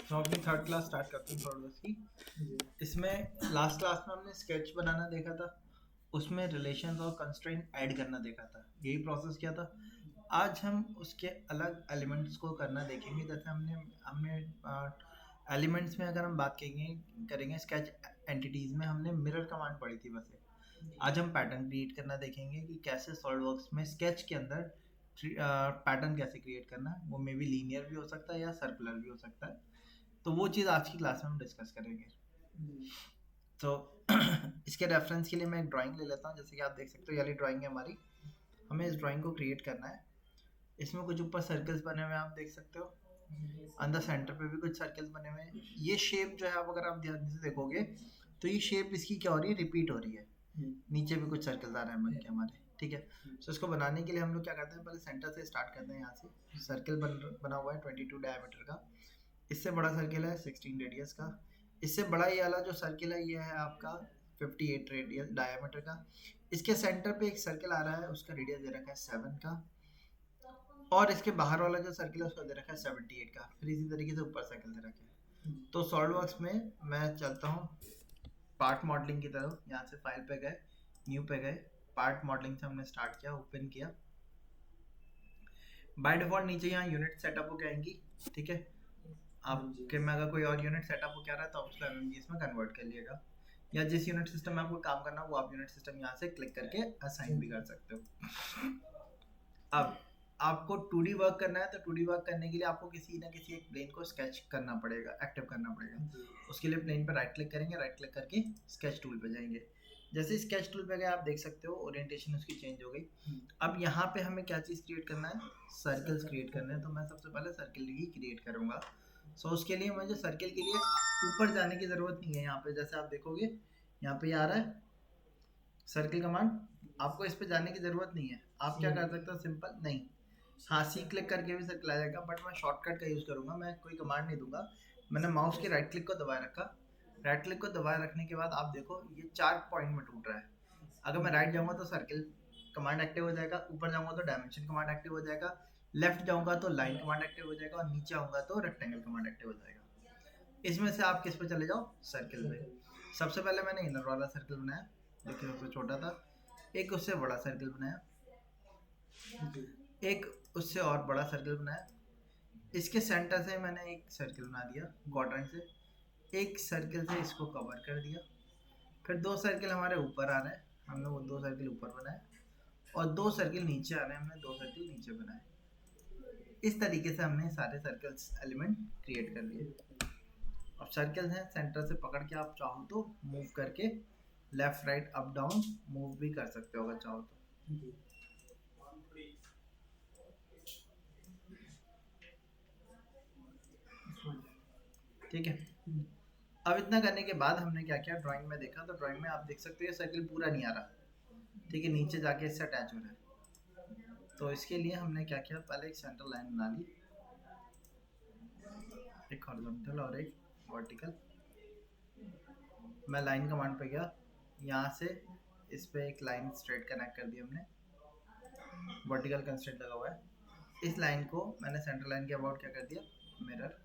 तो अपनी third class start करते हैं सॉल्वर्स की। इसमें लास्ट क्लास में हमने स्केच बनाना देखा था, उसमें रिलेशंस और कंस्ट्रेंट ऐड करना देखा था, यही प्रोसेस किया था। आज हम उसके अलग एलिमेंट्स को करना देखेंगे। जैसे हमने हमने एलिमेंट्स में अगर हम बात करेंगे स्केच एंटिटीज में हमने मिरर कमांड पढ़ी थी वैसे। आज हम पैटर्न क्रिएट करना देखेंगे कि कैसे सॉल्ववर्क्स में स्केच के अंदर पैटर्न कैसे क्रिएट करना है। वो मे बी लीनियर भी हो सकता है या सर्कुलर भी हो सकता है। तो वो चीज़ आज की क्लास में हम डिस्कस करेंगे। तो इसके रेफरेंस के लिए मैं एक ड्राइंग ले लेता हूँ। जैसे कि आप देख सकते हो, ये वाली ड्राइंग है हमारी। हमें इस ड्राइंग को क्रिएट करना है। इसमें कुछ ऊपर सर्कल्स बने हुए हैं, आप देख सकते हो। अंदर सेंटर पे भी कुछ सर्कल्स बने हुए हैं। ये शेप जो है, अगर आप ध्यान से देखोगे तो ये शेप इसकी क्या हो रही है, रिपीट हो रही है। नीचे भी कुछ सर्कल्स आ रहे हैं बन के हमारे, ठीक है। तो इसको बनाने के लिए हम लोग क्या करते हैं, पहले सेंटर से स्टार्ट करते हैं। यहाँ से सर्कल बना हुआ है 22 डायमीटर का। इससे बड़ा सर्किल है 16 रेडियस का। इससे बड़ा ये वाला जो सर्किल है ये है आपका 58 रेडियस डायमीटर का। इसके सेंटर पे एक सर्किल आ रहा है, उसका रेडियस दे रखा है 7 का। और इसके बाहर वाला जो सर्किल है उसका दे रखा है 78 का। फिर इसी तरीके से ऊपर सर्किल दे रखे हैं। तो सॉल्ववर्क्स में मैं चलता हूँ पार्ट मॉडलिंग की तरफ। यहाँ से फाइल पे गए, न्यू पे गए, पार्ट मॉडलिंग से हमने स्टार्ट किया, ओपन किया। बाय डिफॉल्ट नीचे यहाँ यूनिट सेटअप हो जाएंगी, ठीक है। आपके में अगर कोई और यूनिट सेटअप हो क्या रहा है तो आप उसको एमएमजीएस में कन्वर्ट कर लिएगा, या जिस यूनिट सिस्टम में आपको काम करना हो वो आप यूनिट सिस्टम यहाँ से क्लिक करके असाइन भी कर सकते हो। अब आपको 2D वर्क करना है, तो 2D वर्क करने के लिए आपको किसी ना किसी एक प्लेन को स्केच करना पड़ेगा, एक्टिव करना पड़ेगा। उसके लिए प्लेन पर राइट क्लिक करेंगे, राइट क्लिक करके स्केच टूल पे जाएंगे। जैसे स्केच टूल पे गए आप देख सकते हो ओरिएंटेशन उसकी चेंज हो गई। अब यहाँ पे हमें क्या चीज़ क्रिएट करना है, सर्कल्स क्रिएट करने हैं। तो मैं सबसे पहले सर्कल ही क्रिएट करूँगा। सो उसके लिए मुझे सर्कल के लिए ऊपर जाने की ज़रूरत नहीं है। यहाँ पे जैसे आप देखोगे यहाँ पे आ रहा है सर्कल कमांड, आपको इस पे जाने की ज़रूरत नहीं है। आप क्या कर सकते हो, सिंपल नहीं, हाँ सी क्लिक करके भी सर्कल आ जाएगा, बट मैं शॉर्टकट का यूज़ करूँगा। मैं कोई कमांड नहीं दूंगा। मैंने माउस के राइट क्लिक को दबाए रखा। राइट क्लिक को दबाए रखने के बाद आप देखो ये 4 पॉइंट में टूट रहा है। अगर मैं राइट जाऊँगा तो सर्कल कमांड एक्टिव हो जाएगा, ऊपर जाऊँगा तो डायमेंशन कमांड एक्टिव हो जाएगा, लेफ्ट जाऊँगा तो लाइन कमांड एक्टिव हो जाएगा, और नीचे आऊँगा तो रेक्टेंगल कमांड एक्टिव हो जाएगा। इसमें से आप किस पे चले जाओ, सर्कल पे। सबसे पहले मैंने इनर वाला सर्कल बनाया जो कि सबसे छोटा था। एक उससे बड़ा सर्कल बनाया, एक उससे और बड़ा सर्कल बनाया। इसके सेंटर से मैंने एक सर्कल बना दिया क्वाड्रेंट से, एक सर्कल से इसको कवर कर दिया। फिर 2 सर्कल हमारे ऊपर आ रहे हैं, हमने वो 2 सर्कल ऊपर बनाए, और 2 सर्कल नीचे आ रहे हैं, हमने 2 सर्कल नीचे बनाए। इस तरीके से हमने सारे सर्कल्स एलिमेंट क्रिएट कर लिए। अब सर्कल्स हैं, सेंटर से पकड़ के आप चाहो तो मूव करके left right up down move भी कर सकते हो अगर चाहो तो। ठीक है। अब इतना करने के बाद हमने क्या किया, ड्राइंग में देखा तो ड्राइंग में आप देख सकते हो ये सर्कल पूरा नहीं आ रहा, ठीक है, नीचे जाके इससे अटैच हो रहा है। तो इसके लिए हमने क्या किया, पहले एक सेंटर लाइन बना ली, एक हॉरिजॉन्टल और एक वर्टिकल। मैं लाइन कमांड पे गया, यहाँ से इस पे एक लाइन स्ट्रेट कनेक्ट कर दी हमने, वर्टिकल कंस्ट्रेंट लगा हुआ है। इस लाइन को मैंने सेंटर लाइन के अबाउट क्या कर दिया, मिरर।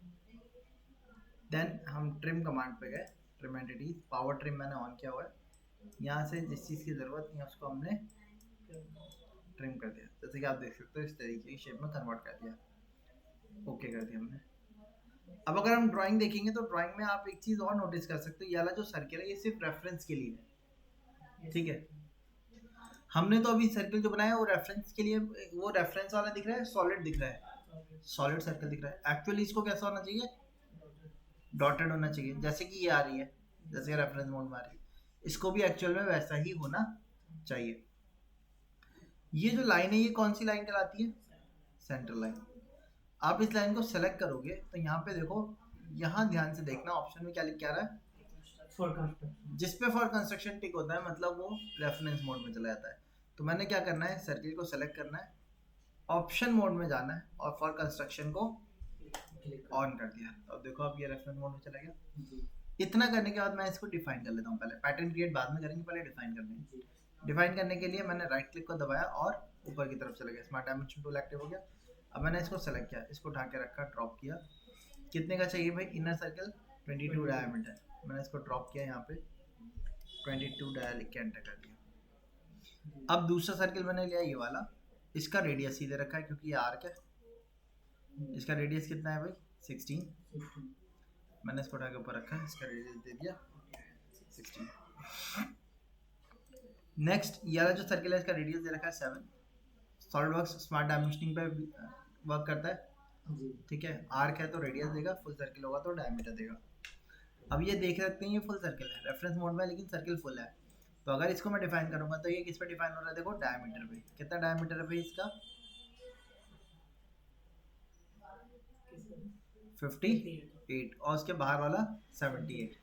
देन हम ट्रिम कमांड पे गए, ट्रिम एंटिटीज, पावर ट्रिम मैंने ऑन किया हुआ है। यहाँ से जिस चीज़ की ज़रूरत नहीं है उसको हमने ट्रिम कर दिया। जैसे कि आप देख सकते हो इस तरीके की शेप में कन्वर्ट कर दिया, ओके कर दिया हमने। अब अगर हम ड्राइंग देखेंगे तो ड्राइंग में आप एक चीज़ और नोटिस कर सकते हो, ये वाला जो सर्कल है ये सिर्फ रेफरेंस के लिए है, ठीक है। हमने तो अभी सर्कल जो बनाया वो रेफरेंस के लिए, वो रेफरेंस वाला दिख रहा है, सॉलिड दिख रहा है, सॉलिड सर्कल दिख रहा है। एक्चुअली इसको कैसा होना चाहिए, डॉटेड होना चाहिए, जैसे कि ये आ रही है, जैसे रेफरेंस मोड में आ रही है। इसको भी एक्चुअल में वैसा ही होना चाहिए। ये जो लाइन है ये कौन सी लाइन कहलाती है, सेंटर लाइन। आप इस लाइन को सेलेक्ट करोगे तो यहाँ पे देखो, यहाँ ध्यान से देखना ऑप्शन में क्या लिख के आ रहा है, जिस पे फॉर कंस्ट्रक्शन टिक होता है मतलब वो रेफरेंस मोड में चला जाता है। तो मैंने क्या करना है, सर्किल को सेलेक्ट करना है, ऑप्शन मोड में जाना है, और फॉर कंस्ट्रक्शन को ऑन कर दिया। अब देखो अब ये रेफरेंस मोड में चला गया। इतना करने के बाद मैं इसको डिफाइन कर लेता हूँ। पहले पैटर्न क्रिएट बाद में करेंगे, पहले डिफाइन कर लेंगे। डिफाइन करने के लिए मैंने राइट क्लिक को दबाया और ऊपर की तरफ चला गया, स्मार्ट डायमेंशन टूल एक्टिव हो गया। अब मैंने इसको सेलेक्ट किया, इसको उठा के रखा, ड्रॉप किया, कितने का चाहिए भाई इनर सर्कल 22 डायमीटर, मैंने इसको ड्रॉप किया यहाँ पे 22 डाया लिख के एंटर कर दिया। अब दूसरा सर्कल मैंने लिया ये वाला, इसका रेडियस सीधे रखा है क्योंकि ये आर्क है, इसका रेडियस कितना है भाई 16, मैंने इसको उठा के ऊपर रखा है, इसका रेडियस दे दिया 16। नेक्स्ट ये वाला जो सर्कल है इसका रेडियस दे रखा है 7, सॉलिडवर्क्स स्मार्ट डायमेंशनिंग पे वर्क करता है, ठीक है। आर्क है तो रेडियस देगा, फुल सर्कल होगा तो डायमीटर देगा। अब ये देख सकते हैं ये फुल सर्कल है, रेफरेंस मोड में लेकिन सर्कल फुल है, तो अगर इसको मैं डिफाइन करूंगा तो ये किस पे डिफाइन हो रहा है, देखो डायमीटर पे। कितना डायमीटर है भाई इसका 58 और उसके बाहर वाला 78,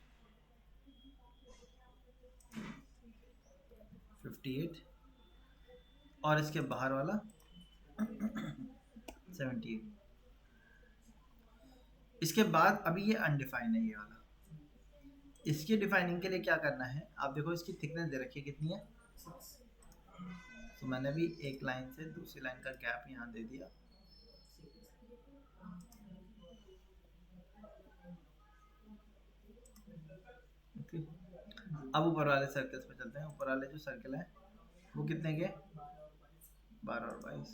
58 और इसके बाहर वाला 78। इसके बाद अभी ये अनडिफाइन है ये वाला, इसके डिफाइनिंग के लिए क्या करना है, आप देखो इसकी थिकनेस दे रखी है कितनी है, तो मैंने भी एक लाइन से दूसरी लाइन का गैप यहाँ दे दिया, ओके। अब ऊपर वाले सर्कल्स पे चलते हैं। ऊपर वाले जो सर्कल है वो कितने के 12 और 22,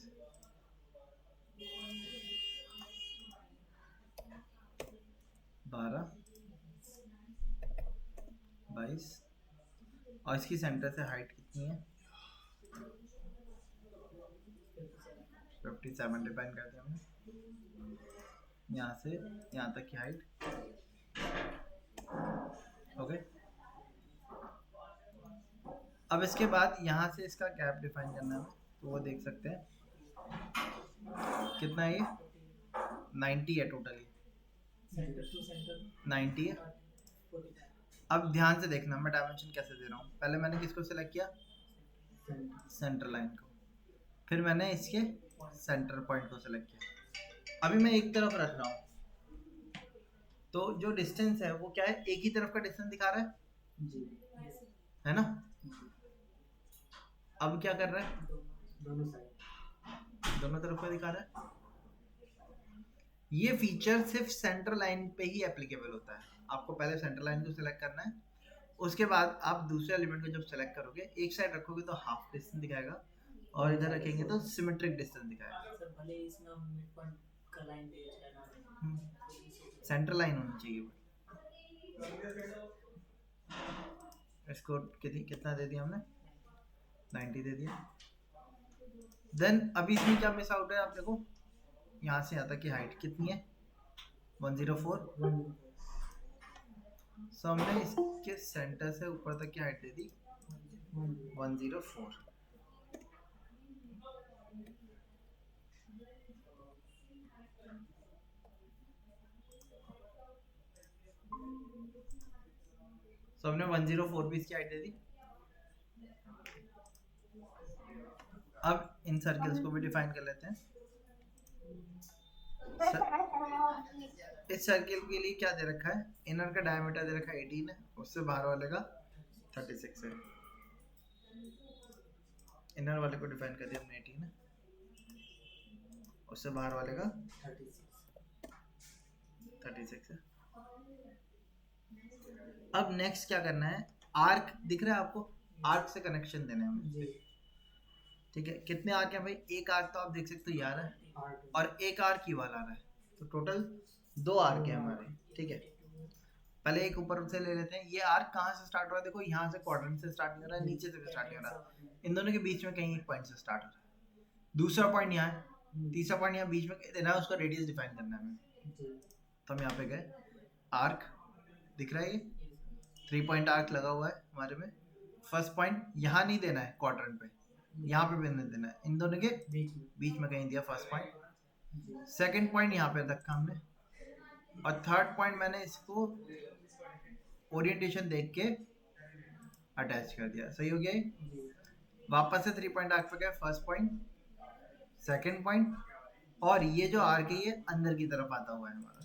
12 22 और इसकी सेंटर से हाइट कितनी है 57 डिफाइन कर दिया हमने, यहाँ से यहाँ तक की हाइट, ओके। अब इसके बाद यहाँ से इसका गैप डिफाइन करना है, तो वो देख सकते हैं कितना है ये 90 है टोटली, 90 है। अब ध्यान से देखना मैं डायमेंशन कैसे दे रहा हूँ, पहले मैंने किसको सिलेक्ट किया सेंटर लाइन को, फिर मैंने इसके सेंटर पॉइंट को सिलेक्ट किया। अभी मैं एक तरफ रख रहा हूँ तो जो डिस्टेंस है वो क्या है, एक ही तरफ का डिस्टेंस दिखा रहा है जी, है ना। अब क्या कर रहा है दोनों तरफ का दिखा रहा है। ये फीचर सिर्फ सेंटर लाइन पे ही एप्लीकेबल होता है, आपको पहले सेंटर लाइन को सिलेक्ट करना है, उसके बाद आप दूसरे एलिमेंट को जब सेलेक्ट करोगे एक साइड रखोगे तो हाफ डिस्टेंस दिखाएगा और इधर रखेंगे तो सिमेट्रिक डिस्टेंस दिखाएगा। सेंटर लाइन होनी चाहिए। इसको कितना दे दिया हमने 90 दे दिया। देन अभी इसमें क्या मिस आउट है, आप देखो यहाँ से यहाँ तक की हाइट कितनी है 104, सो हमने इसके सेंटर से ऊपर तक की हाइट दे दी 104। सो हमने 104 भी इसकी हाइट दे दी। अब इन सर्कल्स को भी डिफाइन कर लेते हैं। इस सर्कल के लिए क्या दे रखा है, इनर का डायमीटर दे रखा है 18 है, उससे बाहर वाले का 36 है। इनर वाले को डिफाइन कर दिया हमने 18 है, उससे बाहर वाले का 36 है। अब नेक्स्ट क्या करना है, आर्क दिख रहा है आपको, आर्क से कनेक्शन देना है हमें, ठीक है। कितने आर्क है भाई, एक आर्क तो आप देख सकते हो यार है और एक आर्क ही वाला आ रहा है, तो टोटल 2 आर्क है हमारे, ठीक है। पहले एक ऊपर से ले लेते हैं। ये आर्क कहाँ से स्टार्ट हो रहा है, देखो यहाँ से क्वाड्रेंट से स्टार्ट नहीं हो रहा है, नीचे से भी स्टार्ट नहीं हो रहा, इन दोनों के बीच में कहीं एक पॉइंट से स्टार्ट हो रहा है। दूसरा पॉइंट यहाँ है, तीसरा पॉइंट यहाँ बीच में देना है, उसका रेडियस डिफाइन करना है हमें, तो हम यहाँ पे गए, आर्क दिख रहा है, ये 3 पॉइंट आर्क लगा हुआ है हमारे में। फर्स्ट पॉइंट यहाँ नहीं देना है क्वाड्रेंट पे, यहाँ पे भी नहीं देना है, इन दोनों के बीच में कहीं दिया फर्स्ट पॉइंट। सेकंड पॉइंट यहाँ पे रखा हमने, और थर्ड पॉइंट मैंने इसको ओरिएंटेशन देख के अटैच कर दिया, सही हो गया। वापस से 3 पॉइंट आर्क पे गए, फर्स्ट पॉइंट, सेकंड पॉइंट, और ये जो आर्क है ये अंदर की तरफ आता हुआ है हमारा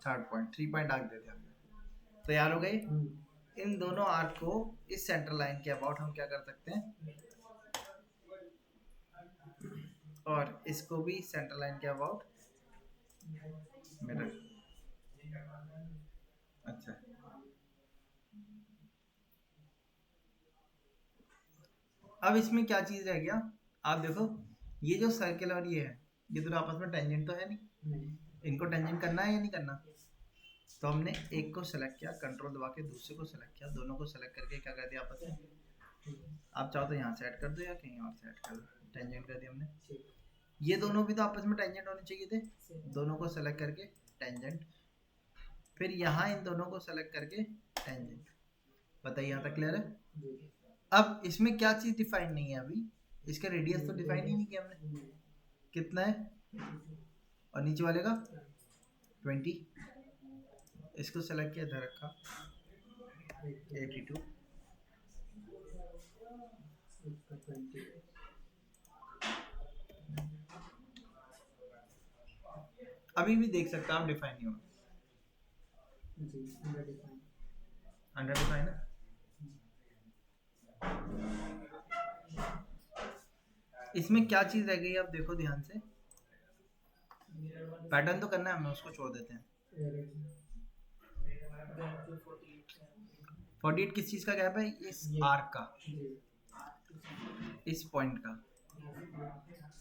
थर्ड पॉइंट, 3 पॉइंट आर्क दे दिया। तैयार हो गए। इन दोनों आर्क को इस सेंटर लाइन के अबाउट हम क्या कर सकते हैं, और इसको भी सेंटर लाइन के अबाउट मिरर, अब इसमें क्या चीज रह गया, आप देखो ये जो सर्कल और ये है, ये दोनों आपस में टेंजेंट तो है नहीं, इनको टेंजेंट करना है या नहीं करना। तो हमने एक को सेलेक्ट किया, कंट्रोल दबा के दूसरे को सेलेक्ट किया, दोनों को सेलेक्ट करके क्या कर दिया आपस में। आप चाहो तो यहाँ से ऐड कर दो या कहीं और से ऐड कर दो, टेंजेंट कर दिया हमने। ये दोनों भी तो आपस में टेंजेंट होने चाहिए थे, दोनों को सेलेक्ट करके टेंजेंट, फिर यहाँ इन दोनों को सेलेक्ट करके टेंजेंट। बताइए यहाँ तक क्लियर है। अब इसमें क्या चीज डिफाइन नहीं है अभी, इसका रेडियस तो डिफाइन ही नहीं किया हमने, कितना है, और नीचे वाले का 20, इसको सेलेक्ट किया, इधर रखा 82, अभी भी देख सकते हैं आप, डिफाइन नहीं हुआ, अंडर डिफाइन है। इसमें क्या चीज रह गई आप देखो ध्यान से, पैटर्न तो करना है हमें, उसको छोड़ देते हैं। 48 किस चीज का गैप है, इस आर्क का, इस पॉइंट का,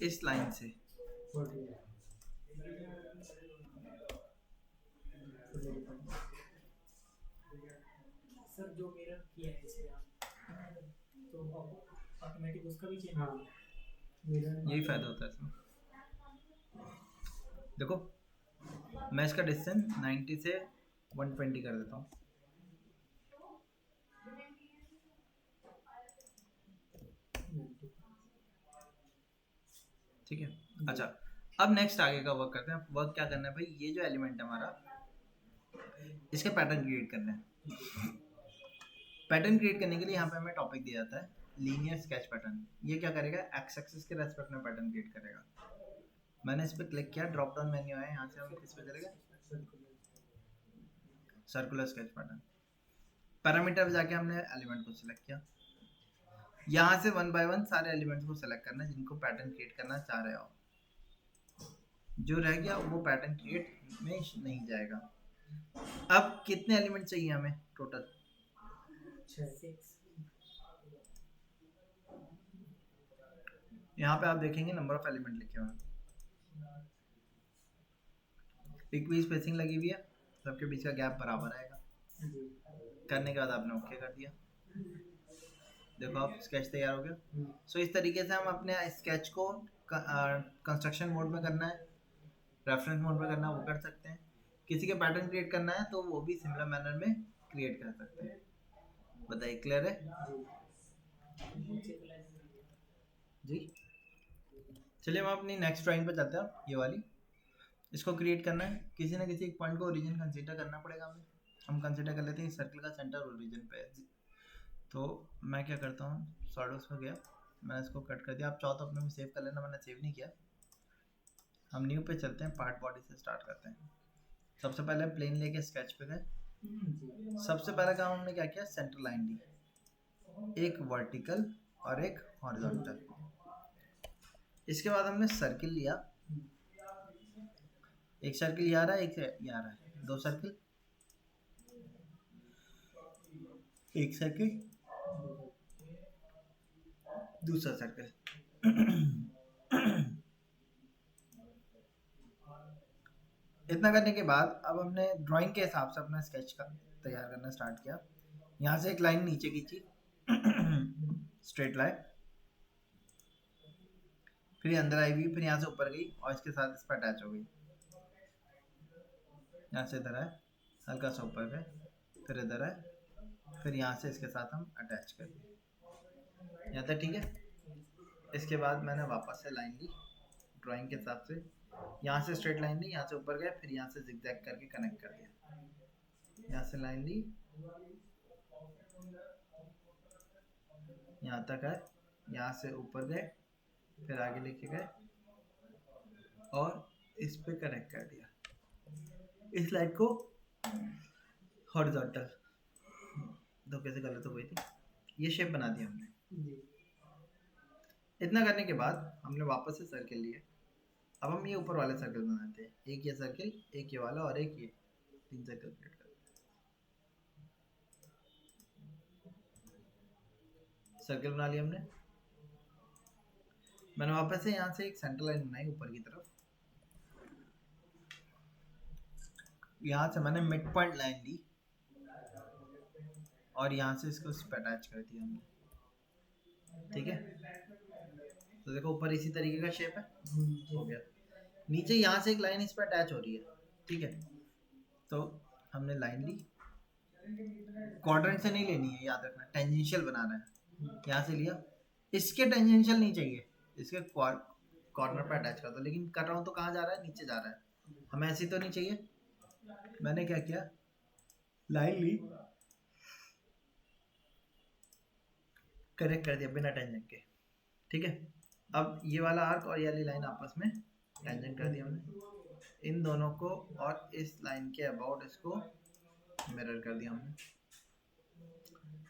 इस लाइन से। सर जो मेरा किया है इसमें तो ऑटोमेटिक उसका भी चेंज होगा, यही फायदा होता है इसमें। देखो मैं इसका डिस्टेंस 90 से 120 कर देता हूँ, ठीक है। अच्छा अब नेक्स्ट आगे का वर्क करते हैं। वर्क क्या करना है भाई, ये जो एलिमेंट है हमारा, इसके पैटर्न क्रिएट करना है। पैटर्न क्रिएट करने के लिए यहाँ पे हमें टॉपिक दिया जाता है लीनियर स्केच पैटर्न। ये क्या करेगा, एक्स एक्सिस के रेस्पेक्ट में पैटर्न क्रिएट करेगा। मैंने इस पर क्लिक किया, ड्रॉप डाउन मेन्यू है, यहाँ से हम किस पे चले गए, सर्कुलर स्केच पैटर्न। पैरामीटर पे जाके हमने एलिमेंट को सिलेक्ट किया, यहाँ से 1 बाय 1 सारे एलिमेंट्स को सिलेक्ट करना है जिनको पैटर्न क्रिएट करना चाह रहे हो। जो रह गया वो पैटर्न क्रिएट में नहीं जाएगा। अब कितने एलिमेंट चाहिए हमें टोटल, 6। यहाँ पे आप देखेंगे नंबर ऑफ एलिमेंट लिखे हुए हैं, इक्वी स्पेसिंग लगी हुई है, सबके बीच का गैप बराबर आएगा। करने के बाद आपने ओके कर दिया, देखो आप स्केच तैयार हो गया। सो इस तरीके से हम अपने स्केच को कंस्ट्रक्शन मोड में करना है, रेफरेंस मोड में करना है वो कर सकते हैं। किसी के पैटर्न क्रिएट करना है तो वो भी सिमिलर मैनर में क्रिएट कर सकते हैं। बताइए क्लियर है जी। चलिए हम अपनी नेक्स्ट ड्राइंग पे चलते हैं, ये वाली। इसको क्रिएट करना है, किसी ना किसी एक पॉइंट को ओरिजिन कंसीडर करना पड़ेगा हमें। हम कंसीडर कर लेते हैं सर्कल का सेंटर ओरिजिन पे है। तो मैं क्या करता हूँ, सॉर्डोस में गया, मैंने इसको कट कर दिया। आप चाहो तो अपने में सेव कर लेना, मैंने सेव नहीं किया। हम न्यू पे चलते हैं, पार्ट बॉडी से स्टार्ट करते हैं। सबसे पहले प्लेन लेके स्केच पे गए। सबसे पहला काम हमने क्या किया, सेंटर लाइन ली, एक वर्टिकल और एक हॉरिजॉन्टल। इसके बाद हमने सर्किल लिया, एक सर्किल ये आ रहा है, एक ये आ रहा है, दो सर्किल, एक सर्किल, दूसरा सर्किल। इतना करने के बाद अब हमने ड्राइंग के हिसाब से अपना स्केच का तैयार करना स्टार्ट किया। यहाँ से एक लाइन नीचे खींची, स्ट्रेट लाइन, फिर अंदर आई हुई, फिर यहाँ से ऊपर गई और इसके साथ इस पर अटैच हो गई। यहाँ से इधर है, हल्का सा ऊपर गए, फिर इधर है, फिर यहाँ से इसके साथ हम अटैच कर दिए। यहाँ तक ठीक है। इसके बाद मैंने वापस से लाइन ली ड्राइंग के हिसाब से, यहाँ से स्ट्रेट लाइन ली, यहाँ से ऊपर गए, फिर यहाँ से जिगजैग करके कनेक्ट कर दिया। यहाँ से लाइन ली, यहाँ तक है, यहाँ से ऊपर गए, फिर आगे लेके गए और इस पे कनेक्ट कर दिया। इस लाइन को हॉरिजॉन्टल, तो कैसे गलत हो गई थी, ये शेप बना दिया हमने। इतना करने के बाद हमने वापस से सर्किल लिए। अब हम ये ऊपर वाले सर्कल बनाते हैं, एक ये सर्किल, एक ये वाला और एक ये, 3 सर्कल क्रिएट करते हैं। सर्किल बना लिया हमने। मैंने वापस से यहाँ से एक सेंटर लाइन बनाई ऊपर की तरफ, यहाँ से मैंने मिड पॉइंट लाइन ली और यहाँ से इसको इस पे अटैच कर दिया हमने, ठीक है। तो देखो ऊपर इसी तरीके का शेप है, हो गया। नीचे यहाँ से एक लाइन इस पे अटैच हो रही है, ठीक है। तो हमने लाइन ली, क्वाड्रेंट से नहीं लेनी है, याद रखना, टेंजेंशियल बनाना है। यहाँ से लिया, इसके टेंजेंशियल नहीं चाहिए, इसके कॉर्नर पे अटैच कर दो, लेकिन कर रहा हूँ तो कहाँ जा रहा है, नीचे जा रहा है, हमें ऐसी तो नहीं चाहिए। मैंने क्या किया, लाइन ली, करेक्ट कर दिया बिना टेंजेंट के, ठीक है। अब ये वाला आर्क और ये वाली लाइन आपस में टेंजेंट कर दिया हमने, इन दोनों को और इस लाइन के अबाउट इसको मिरर कर दिया हमने।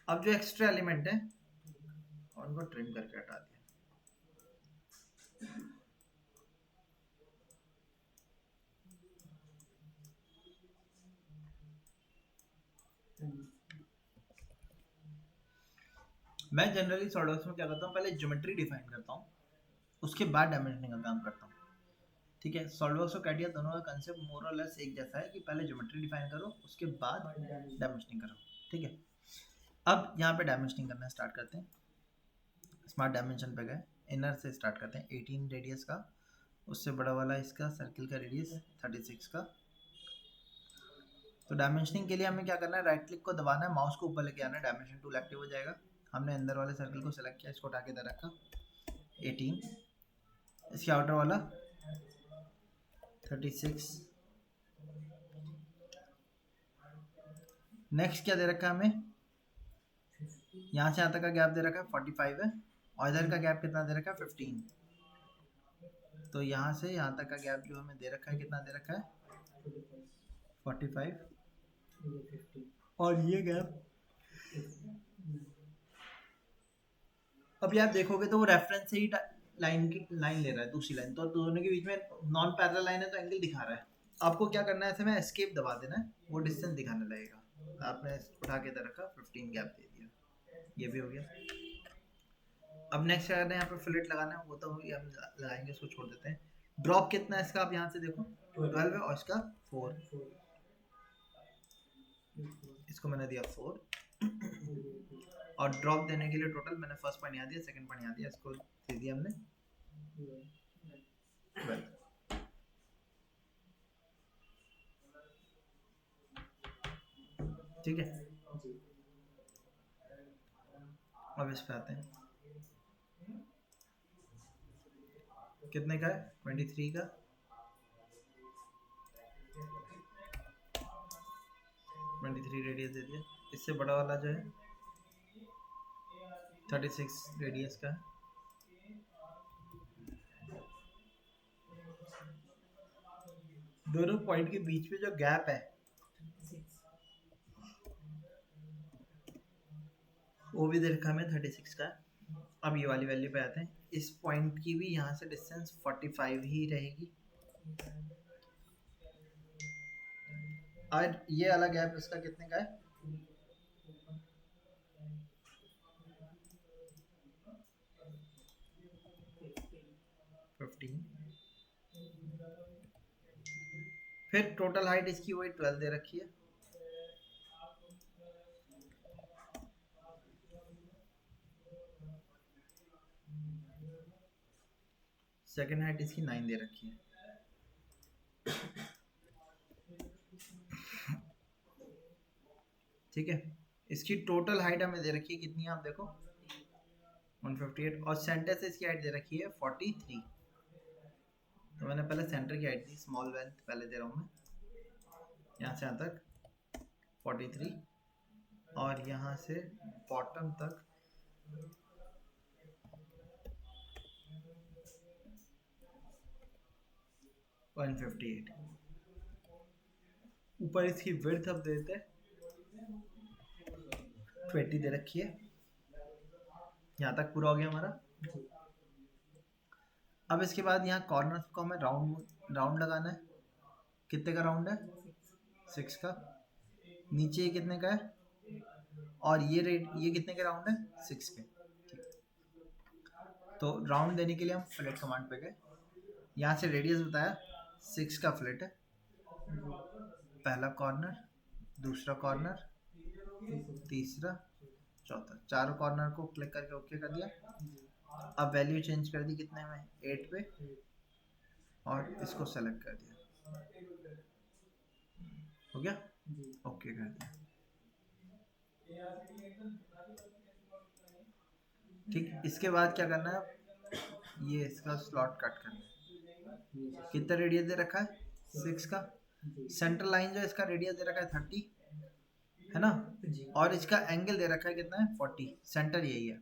अब जो एक्स्ट्रा एलिमेंट है उनको ट्रिम करके हटा दिया। मैं जनरली सॉलिडवर्क्स में क्या करता हूँ, पहले ज्योमेट्री डिफाइन करता हूँ, उसके बाद डायमेंशनिंग का काम करता हूँ, ठीक है। सॉलिडवर्क्स और कैटिया दोनों का कंसेप्ट मोर और लेस एक जैसा है कि पहले ज्योमेट्री डिफाइन करो, उसके बाद डायमेंशनिंग करो, ठीक है। अब यहाँ पे डायमेंशनिंग करना स्टार्ट करते हैं। स्मार्ट डायमेंशन पे गए, इनर से स्टार्ट करते हैं, 18 रेडियस का, उससे बड़ा वाला इसका सर्किल का रेडियस 36 का। तो डायमेंशनिंग के लिए हमें क्या करना है, राइट क्लिक को दबाना है, माउस को ऊपर लेके आना है, डायमेंशन टूल एक्टिव हो जाएगा। हमने अंदर वाले सर्कल को सेलेक्ट किया, इसको उठा के इधर रखा, 18, इसके आउटर वाला 36। नेक्स्ट क्या दे रखा है हमें, यहाँ से यहाँ तक का गैप दे रखा है 45 है, और इधर का गैप कितना दे रखा है 15। तो यहाँ से यहाँ तक का गैप जो हमें दे रखा है, कितना दे रखा है 45, और ये गैप, अभी आप देखोगे तो वो रेफरेंस से ही लाइन ले रहा है, दूसरी लाइन, तो दोनों के बीच में नॉन पैरेलल लाइन है तो एंगल दिखा रहा है। आपको क्या करना है, ऐसे में एस्केप दबा देना है, वो डिस्टेंस दिखाने लगेगा। आपने उठा के इधर रखा, 15 गैप दे दिया, ये भी हो गया। अब नेक्स्ट क्या करना है, यहाँ पे फिलेट लगाना है, वो तो हम लगाएंगे, उसको छोड़ देते हैं। ड्रॉप कितना है इसका, आप यहाँ से देखो 12 है, और इसका 4, इसको मैंने दिया 4, और ड्रॉप देने के लिए टोटल मैंने फर्स्ट पॉइंट यहाँ दिया, सेकंड पॉइंट यहाँ दिया, इसको दे दिया हमने 12, ठीक है। अब इस पे आते हैं, कितने का है 23 का, 23 रेडियस दे दिया। इससे बड़ा वाला जो है 36 रेडियस का है, दोनों पॉइंट के बीच में जो गैप है वो भी दे रखा हमें 36 का है। अब ये वाली वैल्यू पे आते हैं, इस पॉइंट की भी यहाँ से डिस्टेंस 45 ही रहेगी, और ये वाला गैप इसका कितने का है 15। फिर टोटल हाइट इसकी वही 12 दे रखी है, सेकेंड हाइट इसकी 9 दे रखी है, ठीक है। इसकी टोटल हाइट हमें दे रखी है कितनी है, आप देखो 158, और सेंटर से इसकी हाइट दे रखी है 43। तो मैंने पहले सेंटर की हाइट दी, स्मॉल लेंथ पहले दे रहा हूँ मैं, यहाँ से यहाँ तक 43, और यहाँ से बॉटम तक 158। ऊपर इसकी विड्थ अब देते 20 दे रखी है, यहाँ तक पूरा हो गया हमारा। अब इसके बाद यहाँ कॉर्नर को हमें राउंड लगाना है, कितने का राउंड है 6 का, नीचे ये कितने का है, और ये कितने का राउंड है 6 के, तो राउंड देने के लिए हम फिलेट कमांड पे गए, यहाँ से रेडियस बताया 6 का फिलेट है, पहला कॉर्नर, दूसरा कॉर्नर, तीसरा, चौथा, चारों कॉर्नर को क्लिक करके ओके कर दिया। अब वैल्यू चेंज कर दी कितने में, 8 पे, और इसको सेलेक्ट कर दिया, हो गया, ओके कर दिया। ठीक, इसके बाद क्या करना है, ये इसका स्लॉट कट करना है। कितना रेडियस दे रखा है, 6 का। सेंटर लाइन जो है इसका रेडियस दे रखा है 30 है ना, और इसका एंगल दे रखा है कितना है, 40। सेंटर यही है।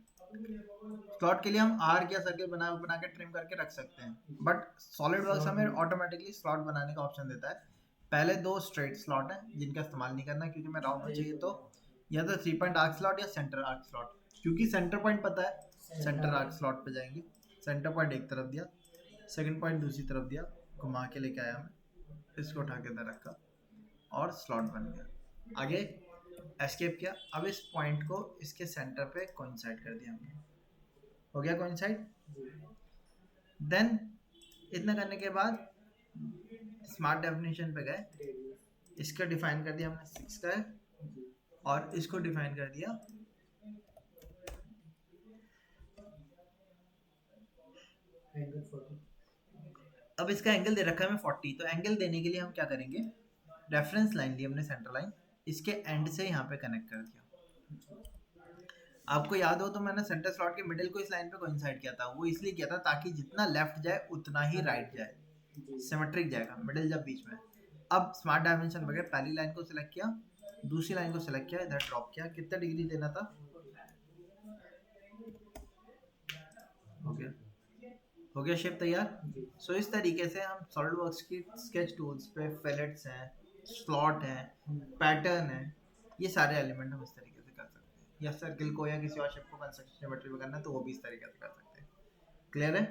स्लॉट के लिए हम आर्क या सर्कल बना के ट्रिम करके रख सकते हैं, बट सॉलिड वर्क्स हमें ऑटोमेटिकली स्लॉट बनाने का ऑप्शन देता है। पहले 2 स्ट्रेट स्लॉट हैं जिनका इस्तेमाल नहीं करना, क्योंकि मैं राउंड में चाहिए तो या तो 3 पॉइंट आर्क स्लॉट या सेंटर आर्क स्लॉट, क्योंकि सेंटर पॉइंट पता है, सेंटर आर्क स्लॉट पे जाएंगे। सेंटर पॉइंट एक तरफ दिया, सेकंड पॉइंट दूसरी तरफ दिया, घुमा के लेके आया मैं, इसको उठा के अंदर रखा और स्लॉट बन गया। आगे एस्केप किया। अब इस पॉइंट को इसके सेंटर पे कोइंसाइड कर दिया हमने, हो गया कोइंसाइड। देन इतना करने के बाद स्मार्ट डेफिनेशन पे गए, इसका डिफाइन कर दिया हमने 6 का है, और इसको डिफाइन कर दिया एंगल 40। अब इसका एंगल दे रखा है हमें 40, तो एंगल देने के लिए हम क्या करेंगे, रेफरेंस लाइन ली हमने, सेंटर लाइन, इसके एंड से यहाँ पे कनेक्ट कर दिया। आपको याद हो तो मैंने सेंटर स्लॉट के मिडिल को इस लाइन पे कोइंसाइड किया था, वो इसलिए किया था ताकि जितना लेफ्ट जाए उतना ही राइट जाए, सिमेट्रिक जाएगा, मिडिल जब बीच में। अब स्मार्ट डायमेंशन बगैर पहली लाइन को सिलेक्ट किया, दूसरी लाइन को सिलेक्ट किया, इधर ड्रॉप किया, कितना डिग्री देना था, हो गया शेप तैयार। सो इस तरीके से हम सॉलिडवर्क्स की स्केच टूल्स पे फिलेट्स हैं, स्लॉट हैं, पैटर्न है, ये सारे एलिमेंट हम इस तरीके से कर सकते हैं। या सर्किल को या किसी और शेप को कंस्ट्रक्शन ज्योमेट्री में करना है तो वो भी इस तरीके से कर सकते हैं। क्लियर है?